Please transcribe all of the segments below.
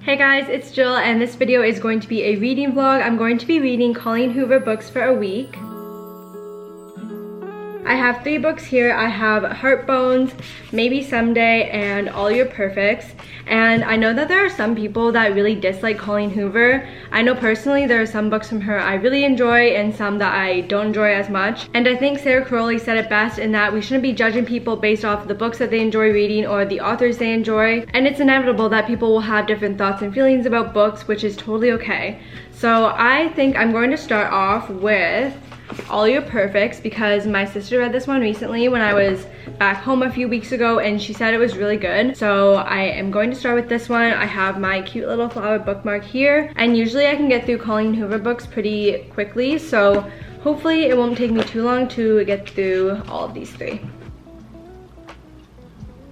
Hey guys, it's Jill and this video is going to be a reading vlog. I'm going to be reading Colleen Hoover books for a week. I have 3 books here. I have Heart Bones, Maybe Someday, and All Your Perfects. And I know that there are some people that really dislike Colleen Hoover. I know personally there are some books from her I really enjoy and some that I don't enjoy as much. And I think Sarah Crowley said it best in that we shouldn't be judging people based off the books that they enjoy reading or the authors they enjoy. And it's inevitable that people will have different thoughts and feelings about books, which is totally okay. So I think I'm going to start off with All Your Perfects because my sister read this one recently when I was back home a few weeks ago and she said it was really good. So I am going to start with this one. I have my cute little flower bookmark here and usually I can get through Colleen Hoover books pretty quickly, so hopefully it won't take me too long to get through all of these 3.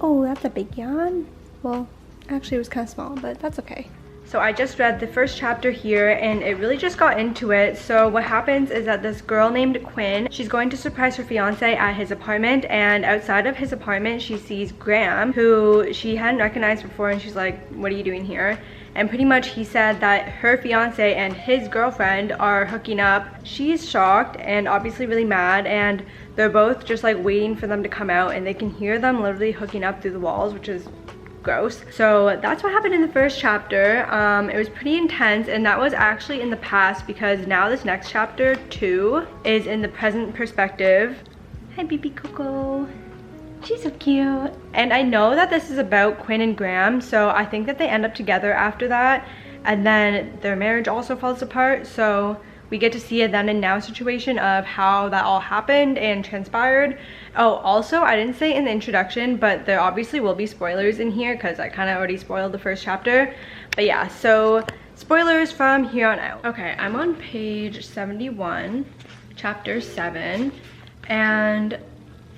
Oh, that's a big yawn. Well, actually it was kind of small, but that's okay. So I just read the first chapter here and it really just got into it. So what happens is that this girl named Quinn, she's going to surprise her fiance at his apartment, and outside of his apartment she sees Graham, who she hadn't recognized before, and she's like, what are you doing here? And pretty much he said that her fiance and his girlfriend are hooking up. She's shocked and obviously really mad, and they're both just like waiting for them to come out, and they can hear them literally hooking up through the walls, which is gross. So that's what happened in the first chapter. It was pretty intense, and that was actually in the past because now this next chapter 2 is in the present perspective. Hi baby Coco, she's so cute. And I know that this is about Quinn and Graham, so I think that they end up together after that, and then their marriage also falls apart, so we get to see a then and now situation of how that all happened and transpired. Oh, also, I didn't say in the introduction, but there obviously will be spoilers in here because I kind of already spoiled the first chapter. But yeah, so spoilers from here on out. Okay, I'm on page 71, chapter 7, and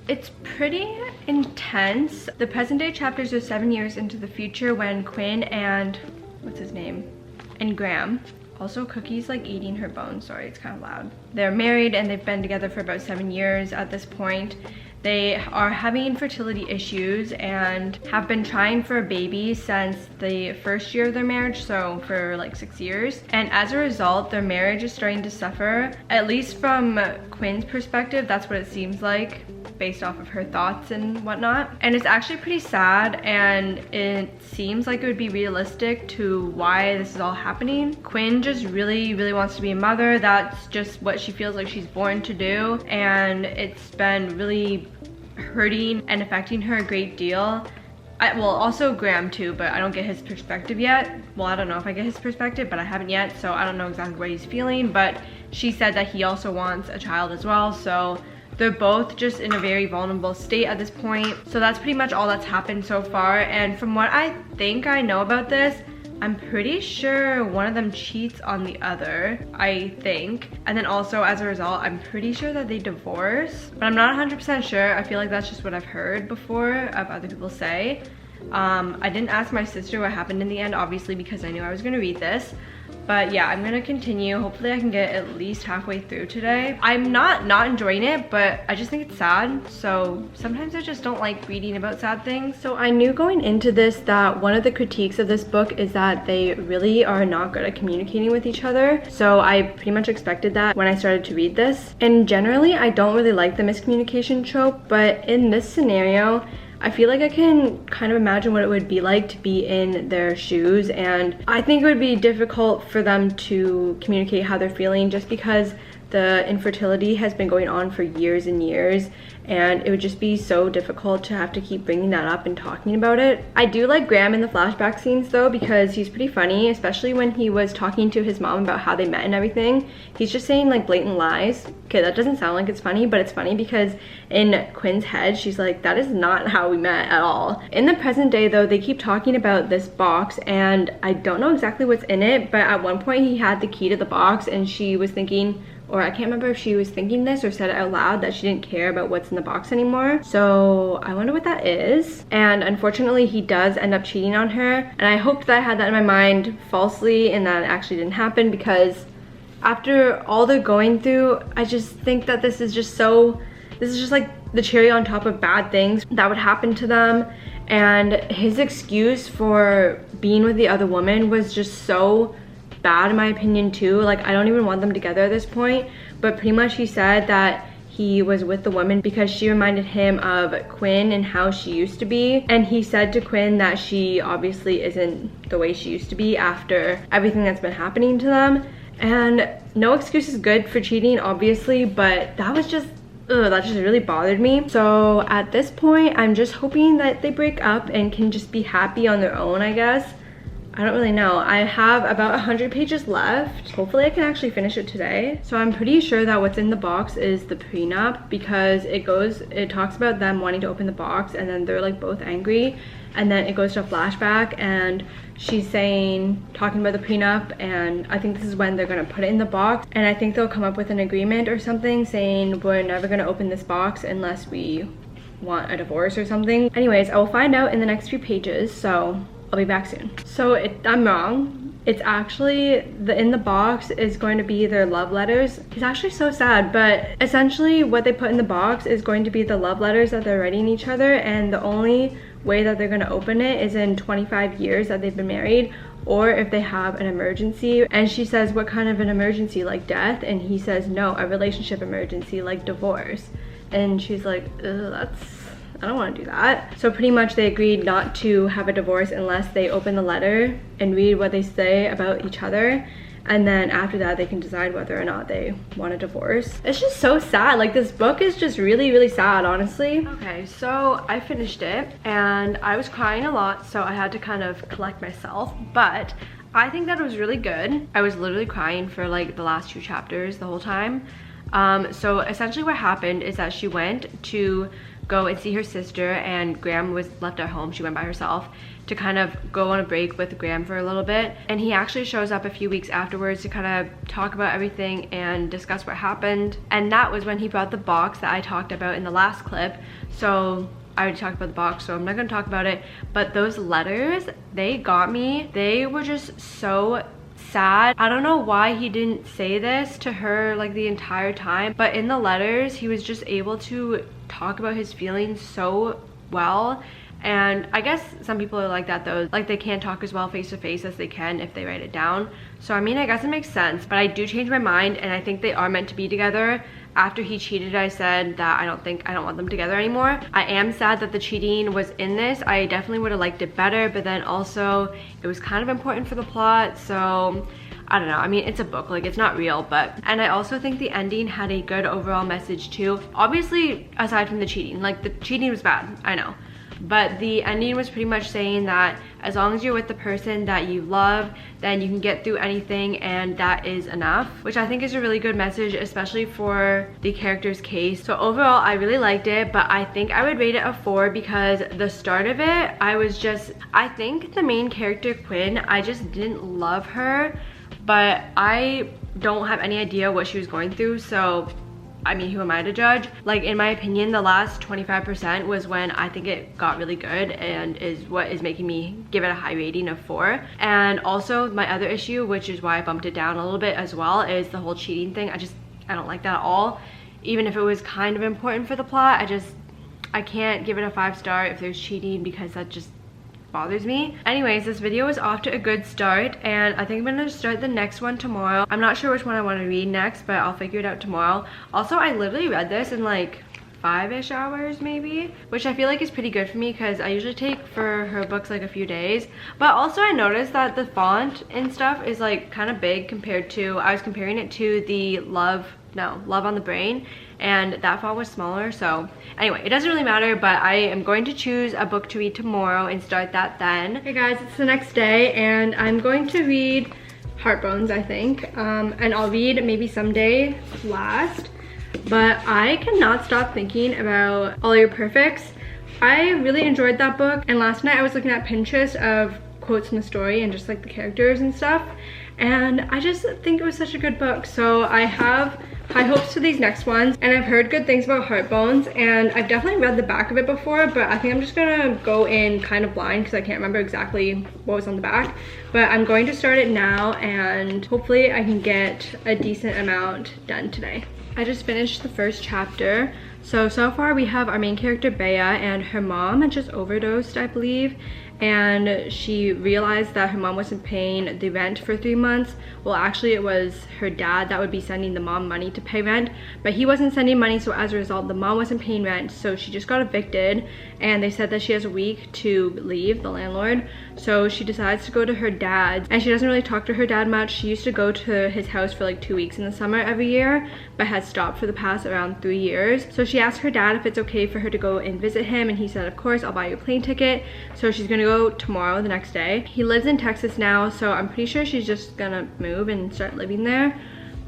it's pretty intense. The present day chapters are 7 years into the future when Quinn and, what's his name? And Graham. Also, Cookie's like eating her bones. Sorry, it's kind of loud. They're married and they've been together for about 7 years at this point. They are having fertility issues and have been trying for a baby since the first year of their marriage, so for like 6 years. And as a result, their marriage is starting to suffer. At least from Quinn's perspective, that's what it seems like, based off of her thoughts and whatnot. And it's actually pretty sad, and it seems like it would be realistic to why this is all happening. Quinn just really wants to be a mother. That's just what she feels like she's born to do, and it's been really hurting and affecting her a great deal. Well, also Graham too, but I don't get his perspective yet. Well, I don't know if I get his perspective, but I haven't yet, so I don't know exactly what he's feeling. But she said that he also wants a child as well, so they're both just in a very vulnerable state at this point. So that's pretty much all that's happened so far. And from what I think I know about this, I'm pretty sure one of them cheats on the other, I think. And then also as a result, I'm pretty sure that they divorce, but I'm not 100% sure. I feel like that's just what I've heard before of other people say. I didn't ask my sister what happened in the end, obviously, because I knew I was gonna read this. But yeah, I'm gonna continue. Hopefully I can get at least halfway through today. I'm not enjoying it, but I just think it's sad. So sometimes I just don't like reading about sad things. So I knew going into this that one of the critiques of this book is that they really are not good at communicating with each other. So I pretty much expected that when I started to read this. And generally, I don't really like the miscommunication trope, but in this scenario, I feel like I can kind of imagine what it would be like to be in their shoes, and I think it would be difficult for them to communicate how they're feeling just because the infertility has been going on for years and years, and it would just be so difficult to have to keep bringing that up and talking about it. I do like Graham in the flashback scenes though, because he's pretty funny, especially when he was talking to his mom about how they met and everything. He's just saying like blatant lies. Okay, that doesn't sound like it's funny, but it's funny because in Quinn's head, she's like, that is not how we met at all. In the present day though, they keep talking about this box, and I don't know exactly what's in it, but at one point he had the key to the box and she was thinking, or I can't remember if she was thinking this or said it out loud, that she didn't care about what's in the box anymore. So I wonder what that is. And unfortunately, he does end up cheating on her. And I hoped that I had that in my mind falsely and that it actually didn't happen, because after all they're going through, I just think that this is just like the cherry on top of bad things that would happen to them. and his excuse for being with the other woman was just so bad in my opinion too. Like, I don't even want them together at this point, but pretty much he said that he was with the woman because she reminded him of Quinn and how she used to be, and he said to Quinn that she obviously isn't the way she used to be after everything that's been happening to them. And no excuse is good for cheating, obviously, but that was just, that just really bothered me. So at this point, I'm just hoping that they break up and can just be happy on their own, I guess. I don't really know. I have about 100 pages left. Hopefully I can actually finish it today. So I'm pretty sure that what's in the box is the prenup, because it talks about them wanting to open the box and then they're like both angry, and then it goes to a flashback and she's talking about the prenup, and I think this is when they're gonna put it in the box, and I think they'll come up with an agreement or something saying we're never gonna open this box unless we want a divorce or something. Anyways, I will find out in the next few pages, so I'll be back soon. So I'm wrong. It's actually, in the box is going to be their love letters. It's actually so sad, but essentially what they put in the box is going to be the love letters that they're writing each other, and the only way that they're going to open it is in 25 years that they've been married, or if they have an emergency. And she says, what kind of an emergency, like death? And he says, no, a relationship emergency, like divorce. And she's like, I don't want to do that. So pretty much they agreed not to have a divorce unless they open the letter and read what they say about each other, and then after that they can decide whether or not they want a divorce. It's just so sad. Like, this book is just really, really sad, honestly. Okay, so I finished it and I was crying a lot, so I had to kind of collect myself, but I think that it was really good. I was literally crying for like the last 2 chapters the whole time. So essentially what happened is that she went to go and see her sister, and Graham was left at home. She went by herself to kind of go on a break with Graham for a little bit, and he actually shows up a few weeks afterwards to kind of talk about everything and discuss what happened. And that was when he brought the box that I talked about in the last clip. So I already talked about the box, so I'm not going to talk about it, but those letters, they got me. They were just so sad. I don't know why he didn't say this to her like the entire time, but in the letters he was just able to talk about his feelings so well. And I guess some people are like that though, like they can't talk as well face to face as they can if they write it down. So I mean, I guess it makes sense, but I do change my mind, and I think they are meant to be together. After he cheated, I said that I don't want them together anymore. I am sad that the cheating was in this. I definitely would have liked it better, but then also it was kind of important for the plot, so I don't know. I mean, it's a book, like it's not real, but, and I also think the ending had a good overall message too. Obviously, aside from the cheating, like the cheating was bad, I know. But the ending was pretty much saying that as long as you're with the person that you love, then you can get through anything, and that is enough, which I think is a really good message, especially for the character's case. So overall, I really liked it, but I think I would rate it a 4 because the start of it, I think the main character, Quinn, I just didn't love her, but I don't have any idea what she was going through, so I mean, who am I to judge? Like, in my opinion, the last 25% was when I think it got really good, and is what is making me give it a high rating of 4. And also my other issue, which is why I bumped it down a little bit as well, is the whole cheating thing. I don't like that at all. Even if it was kind of important for the plot, I can't give it a 5-star if there's cheating, because that just bothers me. Anyways, this video is off to a good start, and I think I'm gonna start the next one tomorrow. I'm not sure which one I want to read next, but I'll figure it out tomorrow. Also, I literally read this in like 5-ish hours maybe, which I feel like is pretty good for me because I usually take for her books like a few days. But also I noticed that the font and stuff is like kind of big compared to, I was comparing it to the Love on the Brain, and that font was smaller. So anyway, it doesn't really matter, but I am going to choose a book to read tomorrow and start that then. Hey guys, it's the next day, and I'm going to read Heartbones, I think, and I'll read maybe someday Last, but I cannot stop thinking about All Your Perfects. I really enjoyed that book, and last night I was looking at Pinterest of quotes from the story and just like the characters and stuff, and I just think it was such a good book. So I have high hopes for these next ones, and I've heard good things about Heartbones, and I've definitely read the back of it before, but I think I'm just gonna go in kind of blind because I can't remember exactly what was on the back. But I'm going to start it now, and hopefully I can get a decent amount done today. I just finished the first chapter, So far we have our main character Bea, and her mom had just overdosed, I believe, and she realized that her mom wasn't paying the rent for 3 months. Well, actually it was her dad that would be sending the mom money to pay rent, but he wasn't sending money, so as a result the mom wasn't paying rent, so she just got evicted, and they said that she has a week to leave, the landlord. So she decides to go to her dad's, and she doesn't really talk to her dad much. She used to go to his house for like 2 weeks in the summer every year, but has stopped for the past around 3 years. So she asked her dad if it's okay for her to go and visit him, and he said of course, I'll buy you a plane ticket. So she's gonna go tomorrow, the next day. He lives in Texas now, so I'm pretty sure she's just gonna move and start living there.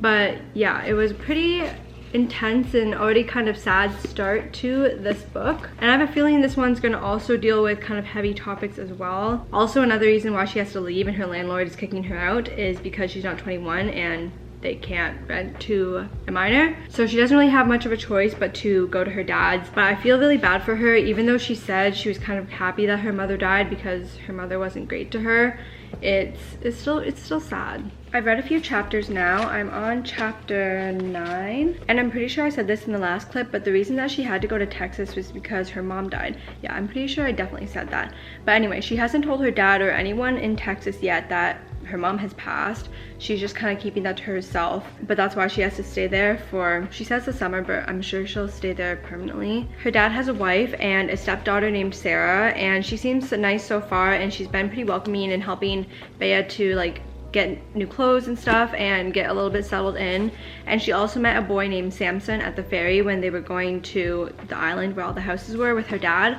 But yeah, it was pretty intense and already kind of sad start to this book, and I have a feeling this one's gonna also deal with kind of heavy topics as well. Also, another reason why she has to leave and her landlord is kicking her out is because she's not 21 and they can't rent to a minor, so she doesn't really have much of a choice but to go to her dad's. But I feel really bad for her, even though she said she was kind of happy that her mother died because her mother wasn't great to her. It's still sad. I've read a few chapters now. I'm on chapter 9, and I'm pretty sure I said this in the last clip, but the reason that she had to go to Texas was because her mom died. Yeah, I'm pretty sure I definitely said that. But anyway, she hasn't told her dad or anyone in Texas yet that her mom has passed. She's just kind of keeping that to herself, but that's why she has to stay there for, she says, the summer, but I'm sure she'll stay there permanently. Her dad has a wife and a stepdaughter named Sarah, and she seems nice so far, and she's been pretty welcoming and helping Bea to like get new clothes and stuff and get a little bit settled in. And she also met a boy named Samson at the ferry when they were going to the island where all the houses were with her dad,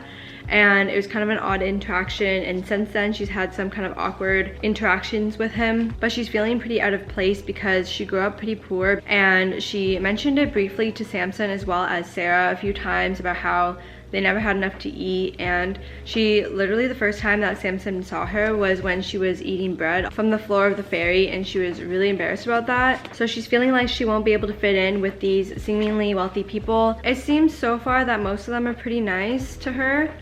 and it was kind of an odd interaction, and since then she's had some kind of awkward interactions with him. But she's feeling pretty out of place because she grew up pretty poor, and she mentioned it briefly to Samson as well as Sarah a few times about how they never had enough to eat. And she literally, the first time that Samson saw her was when she was eating bread from the floor of the ferry, and she was really embarrassed about that. So she's feeling like she won't be able to fit in with these seemingly wealthy people. It seems so far that most of them are pretty nice to her.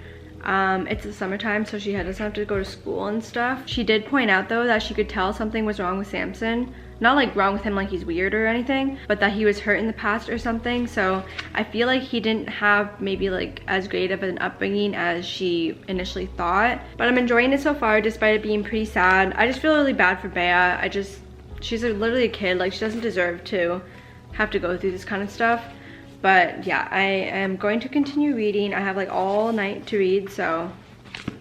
It's the summertime, so she doesn't have to go to school and stuff. She did point out though that she could tell something was wrong with Samson. Not like wrong with him like he's weird or anything, but that he was hurt in the past or something. So I feel like he didn't have maybe like as great of an upbringing as she initially thought. But I'm enjoying it so far despite it being pretty sad. I just feel really bad for Bea. She's literally a kid, like she doesn't deserve to have to go through this kind of stuff. But yeah, I am going to continue reading. I have like all night to read, so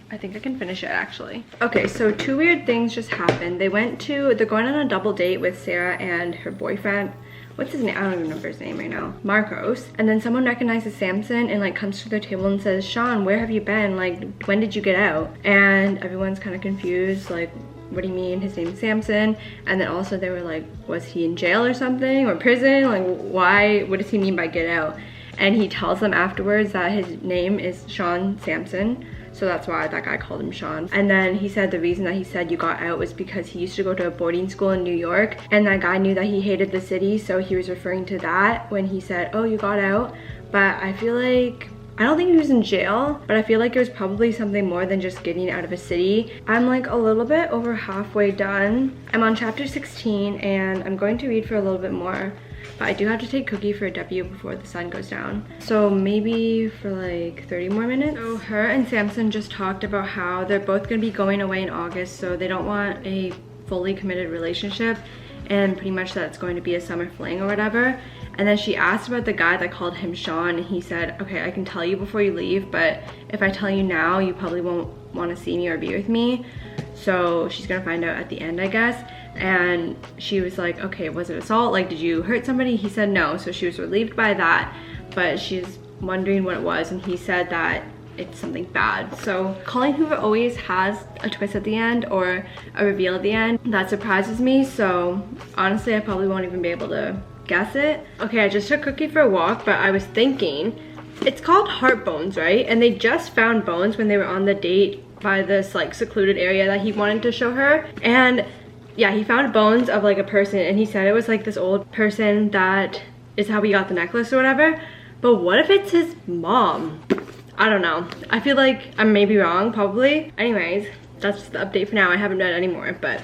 I think I can finish it actually. Okay, so 2 weird things just happened. They're going on a double date with Sarah and her boyfriend. What's his name? I don't even remember his name right now. Marcos. And then someone recognizes Samson and like comes to their table and says, Sean, where have you been? Like, when did you get out? And everyone's kind of confused, like, what do you mean his name's Samson? And then also they were like, was he in jail or something, or prison? Like, why, what does he mean by get out? And he tells them afterwards that his name is Sean Samson, so that's why that guy called him Sean. And then he said the reason that he said you got out was because he used to go to a boarding school in New York, and that guy knew that he hated the city, so he was referring to that when he said, oh, you got out. But I feel like, I don't think he was in jail, but I feel like it was probably something more than just getting out of a city. I'm like a little bit over halfway done. I'm on chapter 16 and I'm going to read for a little bit more, but I do have to take Cookie for a W before the sun goes down. So maybe for like 30 more minutes. So her and Samson just talked about how they're both gonna be going away in August, so they don't want a fully committed relationship, and pretty much that's going to be a summer fling or whatever. And then she asked about the guy that called him Sean, and he said, okay, I can tell you before you leave, but if I tell you now, you probably won't want to see me or be with me. So she's gonna find out at the end, I guess. And she was like, okay, was it assault? Like, did you hurt somebody? He said no, so she was relieved by that, but she's wondering what it was, and he said that it's something bad. So Colleen Hoover always has a twist at the end or a reveal at the end that surprises me, so honestly I probably won't even be able to guess it. Okay, I just took Cookie for a walk, but I was thinking, it's called Heart Bones, right? And they just found bones when they were on the date by this like secluded area that he wanted to show her. And yeah, he found bones of like a person, and he said it was like this old person that is how he got the necklace or whatever. But what if it's his mom? I don't know. I feel like I may be wrong, probably. Anyways, that's the update for now. I haven't read any more, but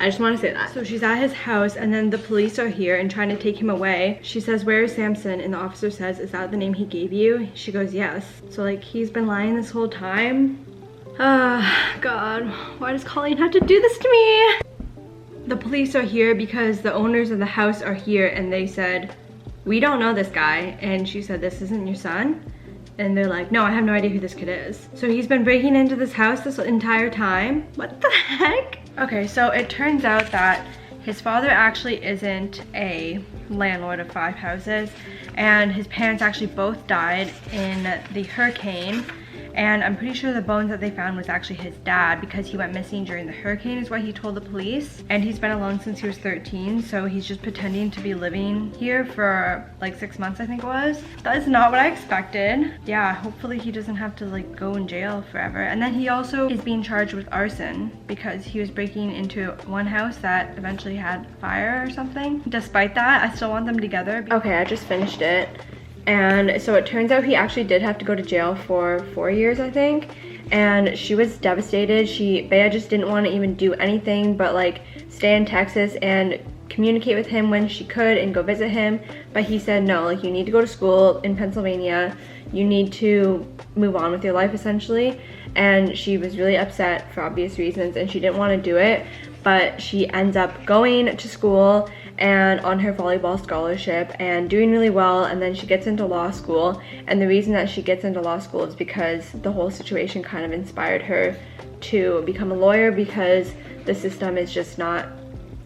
I just want to say that. So she's at his house and then the police are here and trying to take him away. She says, "Where is Samson?" And the officer says, "Is that the name he gave you?" She goes, "Yes." So like he's been lying this whole time. Ah, God, why does Colleen have to do this to me? The police are here because the owners of the house are here and they said, "We don't know this guy." And she said, "This isn't your son?" And they're like, "No, I have no idea who this kid is." So he's been breaking into this house this entire time. What the heck? Okay, so it turns out that his father actually isn't a landlord of 5 houses, and his parents actually both died in the hurricane. And I'm pretty sure the bones that they found was actually his dad because he went missing during the hurricane is what he told the police. And he's been alone since he was 13, so he's just pretending to be living here for like 6 months, I think it was. That is not what I expected. Yeah, hopefully he doesn't have to like go in jail forever. And then he also is being charged with arson because he was breaking into one house that eventually had fire or something. Despite that, I still want them together. Okay, I just finished it. And so it turns out he actually did have to go to jail for 4 years, I think. And she was devastated. Bea just didn't want to even do anything but like stay in Texas and communicate with him when she could and go visit him. But he said, no, like you need to go to school in Pennsylvania. You need to move on with your life essentially. And she was really upset for obvious reasons and she didn't want to do it. But she ends up going to school and on her volleyball scholarship and doing really well, and then she gets into law school. And the reason that she gets into law school is because the whole situation kind of inspired her to become a lawyer because the system is just not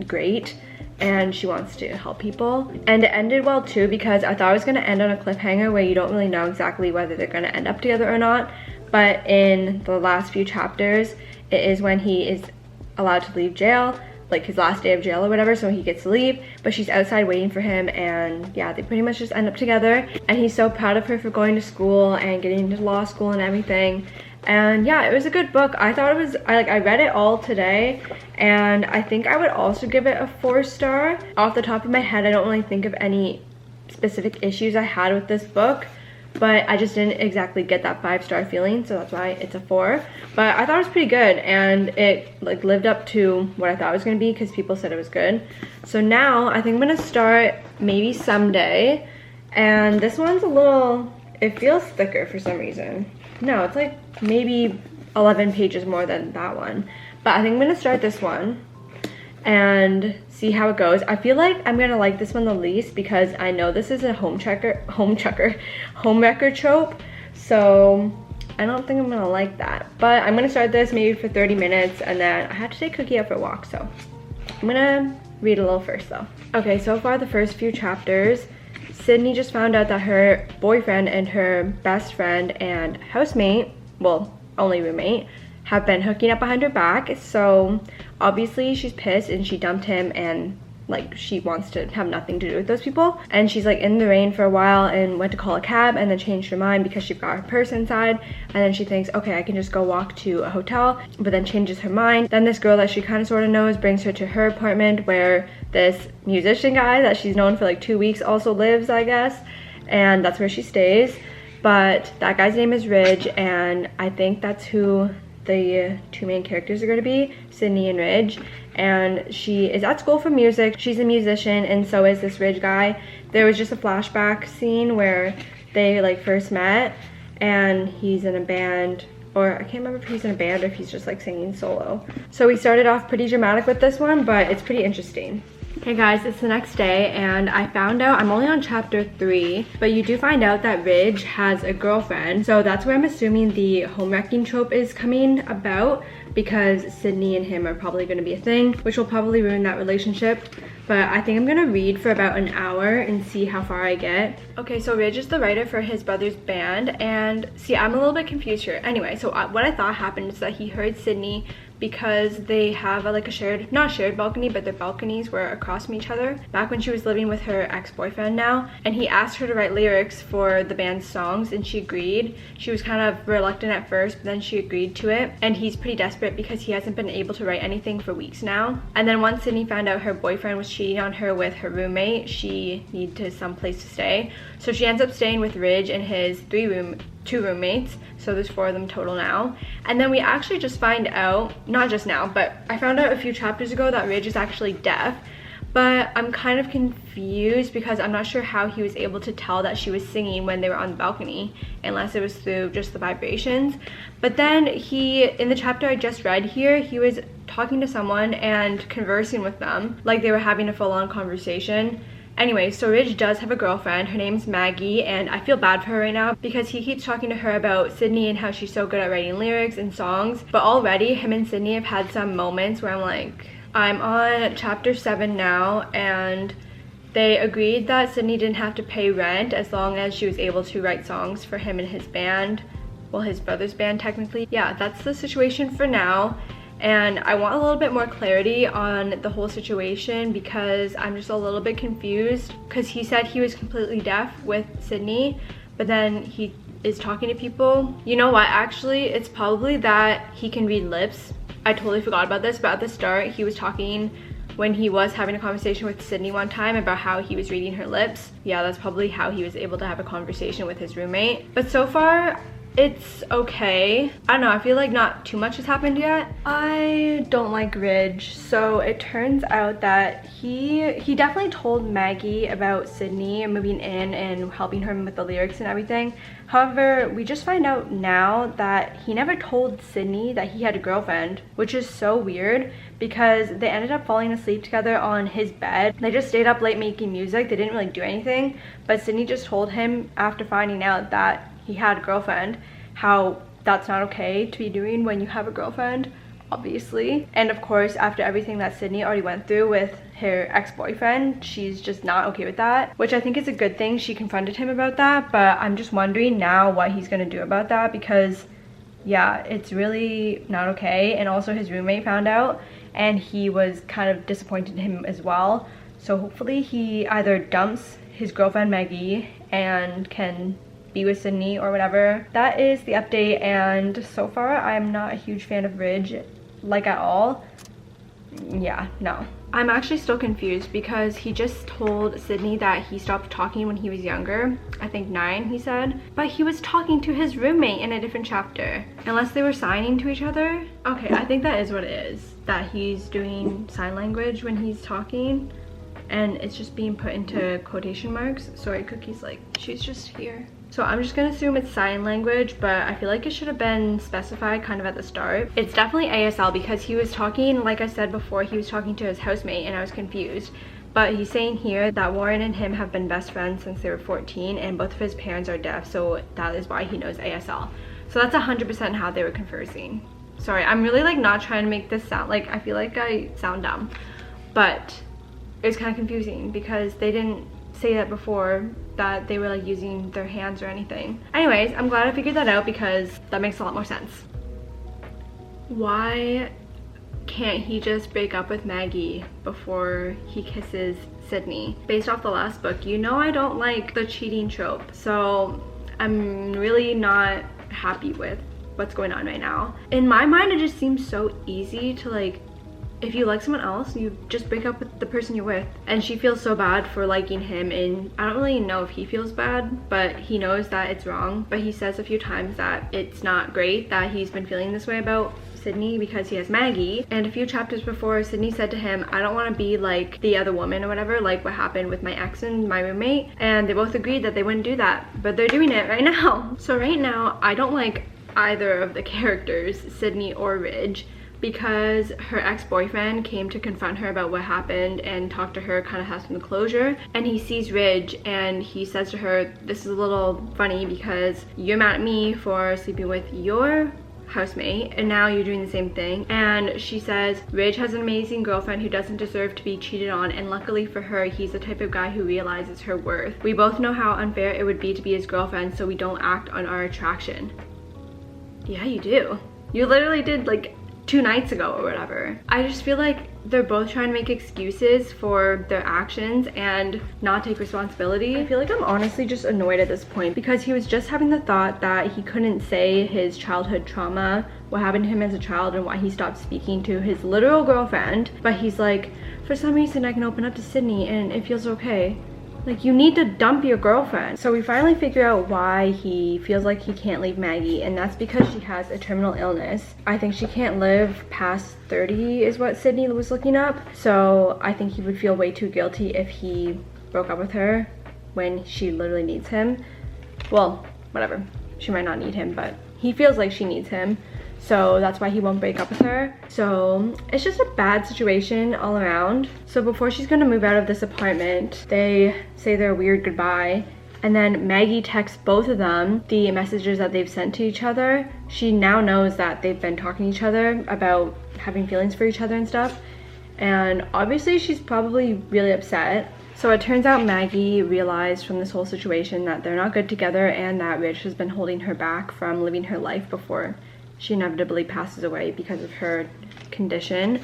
great and she wants to help people. And it ended well too because I thought it was going to end on a cliffhanger where you don't really know exactly whether they're going to end up together or not. But in the last few chapters, it is when he is allowed to leave jail, like his last day of jail or whatever, so he gets to leave, but she's outside waiting for him. And yeah, they pretty much just end up together and he's so proud of her for going to school and getting into law school and everything. And yeah, it was a good book. I thought it was, I read it all today and I think I would also give it a 4-star. Off the top of my head, I don't really think of any specific issues I had with this book, but I just didn't exactly get that 5-star feeling, so that's why it's a 4. But I thought it was pretty good and it like lived up to what I thought it was going to be because people said it was good. So now I think I'm going to start Maybe Someday, and this one's a little, it feels thicker for some reason. No, it's like maybe 11 pages more than that one, but I think I'm going to start this one and see how it goes. I feel like I'm gonna like this one the least because I know this is a home wrecker trope, so I don't think I'm gonna like that. But I'm gonna start this maybe for 30 minutes and then I have to take Cookie out for a walk, so I'm gonna read a little first though. Okay, so far the first few chapters, Sydney just found out that her boyfriend and her best friend and housemate, well, only roommate, have been hooking up behind her back. So obviously she's pissed and she dumped him and like she wants to have nothing to do with those people. And she's like in the rain for a while and went to call a cab and then changed her mind because she forgot her purse inside. And then she thinks, okay, I can just go walk to a hotel, but then changes her mind. Then this girl that she kind of sort of knows brings her to her apartment where this musician guy that she's known for like 2 weeks also lives, I guess. And that's where she stays. But that guy's name is Ridge, and I think that's who the 2 main characters are going to be, Sydney and Ridge. And she is at school for music. She's a musician and so is this Ridge guy. There was just a flashback scene where they like first met and he's in a band, or I can't remember if he's in a band or if he's just like singing solo. So we started off pretty dramatic with this one, but it's pretty interesting. Hey guys, it's the next day and I found out, I'm only on chapter 3, but you do find out that Ridge has a girlfriend. So that's where I'm assuming the home wrecking trope is coming about, because Sydney and him are probably going to be a thing, which will probably ruin that relationship. But I think I'm gonna read for about an hour and see how far I get. Okay, so Ridge is the writer for his brother's band, and see, I'm a little bit confused here. Anyway, so what I thought happened is that he heard Sydney because they have like a shared, not shared balcony, but their balconies were across from each other back when she was living with her ex-boyfriend now. And he asked her to write lyrics for the band's songs and she agreed. She was kind of reluctant at first, but then she agreed to it. And he's pretty desperate because he hasn't been able to write anything for weeks now. And then once Sydney found out her boyfriend was cheating on her with her roommate, she needed some place to stay. So she ends up staying with Ridge in his 2 roommates, so there's 4 of them total now. And then we actually just find out, not just now, but I found out a few chapters ago that Ridge is actually deaf. But I'm kind of confused because I'm not sure how he was able to tell that she was singing when they were on the balcony, unless it was through just the vibrations. But then in the chapter I just read here, he was talking to someone and conversing with them like they were having a full-on conversation. Anyway, so Ridge does have a girlfriend. Her name's Maggie, and I feel bad for her right now because he keeps talking to her about Sydney and how she's so good at writing lyrics and songs. But already him and Sydney have had some moments where I'm like, I'm on chapter 7 now, and they agreed that Sydney didn't have to pay rent as long as she was able to write songs for him and his band. Well, his brother's band technically. Yeah, that's the situation for now. And I want a little bit more clarity on the whole situation because I'm just a little bit confused, because he said he was completely deaf with Sydney, but then he is talking to people. You know what, actually, it's probably that he can read lips. I totally forgot about this, but at the start he was talking when he was having a conversation with Sydney one time about how he was reading her lips. Yeah, that's probably how he was able to have a conversation with his roommate. But so far, it's okay. I don't know, I feel like not too much has happened yet. I don't like Ridge. So it turns out that he definitely told Maggie about Sydney moving in and helping her with the lyrics and everything. However, we just find out now that he never told Sydney that he had a girlfriend, which is so weird because they ended up falling asleep together on his bed. They just stayed up late making music. They didn't really do anything, but Sydney just told him after finding out that he had a girlfriend, how that's not okay to be doing when you have a girlfriend, obviously. And of course, after everything that Sydney already went through with her ex-boyfriend, she's just not okay with that, which I think is a good thing. She confronted him about that, but I'm just wondering now what he's gonna do about that, because yeah, it's really not okay. And also his roommate found out and he was kind of disappointed in him as well. So hopefully he either dumps his girlfriend Maggie and can be with Sydney or whatever. That is the update, and so far I'm not a huge fan of Ridge, like at all. Yeah, no. I'm actually still confused because he just told Sydney that he stopped talking when he was younger. I think 9, he said. But he was talking to his roommate in a different chapter. Unless they were signing to each other. Okay, I think that is what it is. That he's doing sign language when he's talking. And it's just being put into quotation marks. Sorry, Cookie's like, she's just here. So I'm just gonna assume it's sign language, but I feel like it should have been specified kind of at the start. It's definitely ASL because he was talking, like I said before, he was talking to his housemate and I was confused. But he's saying here that Warren and him have been best friends since they were 14 and both of his parents are deaf, so that is why he knows ASL. So that's 100% how they were conversing. Sorry, I'm really like not trying to make this sound like, I feel like I sound dumb, but it was kind of confusing because they didn't say that before, that they were like using their hands or anything. Anyways, I'm glad I figured that out because that makes a lot more sense. Why can't he just break up with Maggie before he kisses Sydney? Based off the last book, you know I don't like the cheating trope, so I'm really not happy with what's going on right now. In my mind, it just seems so easy to like, if you like someone else, you just break up with the person you're with. And she feels so bad for liking him, and I don't really know if he feels bad, but he knows that it's wrong. But he says a few times that it's not great that he's been feeling this way about Sydney because he has Maggie. And a few chapters before, Sydney said to him, I don't want to be like the other woman or whatever, like what happened with my ex and my roommate. And they both agreed that they wouldn't do that, but they're doing it right now. So right now, I don't like either of the characters, Sydney or Ridge, because her ex-boyfriend came to confront her about what happened and talk to her, kind of have some closure. And he sees Ridge and he says to her, this is a little funny because you're mad at me for sleeping with your housemate and now you're doing the same thing. And she says, Ridge has an amazing girlfriend who doesn't deserve to be cheated on, and luckily for her, he's the type of guy who realizes her worth. We both know how unfair it would be to be his girlfriend, so we don't act on our attraction. Yeah, you do. You literally did like 2 nights ago or whatever. I just feel like they're both trying to make excuses for their actions and not take responsibility. I feel like I'm honestly just annoyed at this point because he was just having the thought that he couldn't say his childhood trauma, what happened to him as a child, and why he stopped speaking to his literal girlfriend. But he's like, for some reason I can open up to Sydney and it feels okay. Like, you need to dump your girlfriend. So we finally figure out why he feels like he can't leave Maggie, and that's because she has a terminal illness. I think she can't live past 30 is what Sydney was looking up. So I think he would feel way too guilty if he broke up with her when she literally needs him. Well, whatever. She might not need him, but he feels like she needs him. So that's why he won't break up with her. So it's just a bad situation all around. So before she's gonna move out of this apartment, they say their weird goodbye. And then Maggie texts both of them the messages that they've sent to each other. She now knows that they've been talking to each other about having feelings for each other and stuff. And obviously she's probably really upset. So it turns out Maggie realized from this whole situation that they're not good together and that Rich has been holding her back from living her life before she inevitably passes away because of her condition.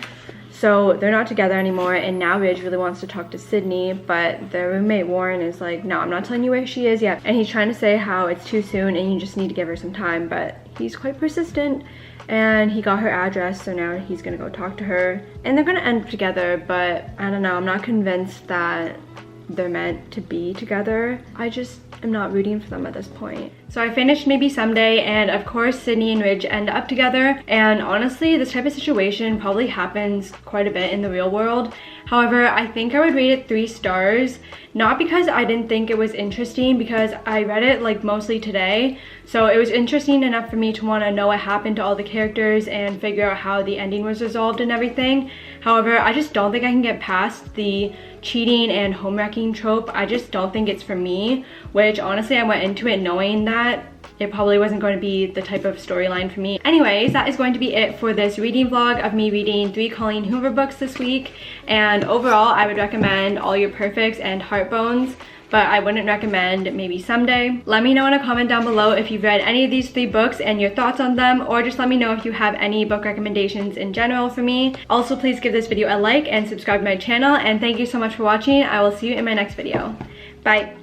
So they're not together anymore, and now Ridge really wants to talk to Sydney, but their roommate Warren is like, no, I'm not telling you where she is yet. And he's trying to say how it's too soon and you just need to give her some time, but he's quite persistent, and he got her address, so now he's gonna go talk to her. And they're gonna end up together, but I don't know, I'm not convinced that they're meant to be together. I just am not rooting for them at this point. So I finished Maybe Someday, and of course Sydney and Ridge end up together, and honestly this type of situation probably happens quite a bit in the real world. However, I think I would rate it 3 stars, not because I didn't think it was interesting, because I read it like mostly today, so it was interesting enough for me to want to know what happened to all the characters and figure out how the ending was resolved and everything. However, I just don't think I can get past the cheating and home wrecking trope. I just don't think it's for me, which honestly I went into it knowing that it probably wasn't going to be the type of storyline for me. Anyways, that is going to be it for this reading vlog of me reading 3 Colleen Hoover books this week. And overall, I would recommend All Your Perfects and Heartbones, but I wouldn't recommend Maybe Someday. Let me know in a comment down below if you've read any of these 3 books and your thoughts on them, or just let me know if you have any book recommendations in general for me. Also, please give this video a like and subscribe to my channel, and thank you so much for watching. I will see you in my next video. Bye.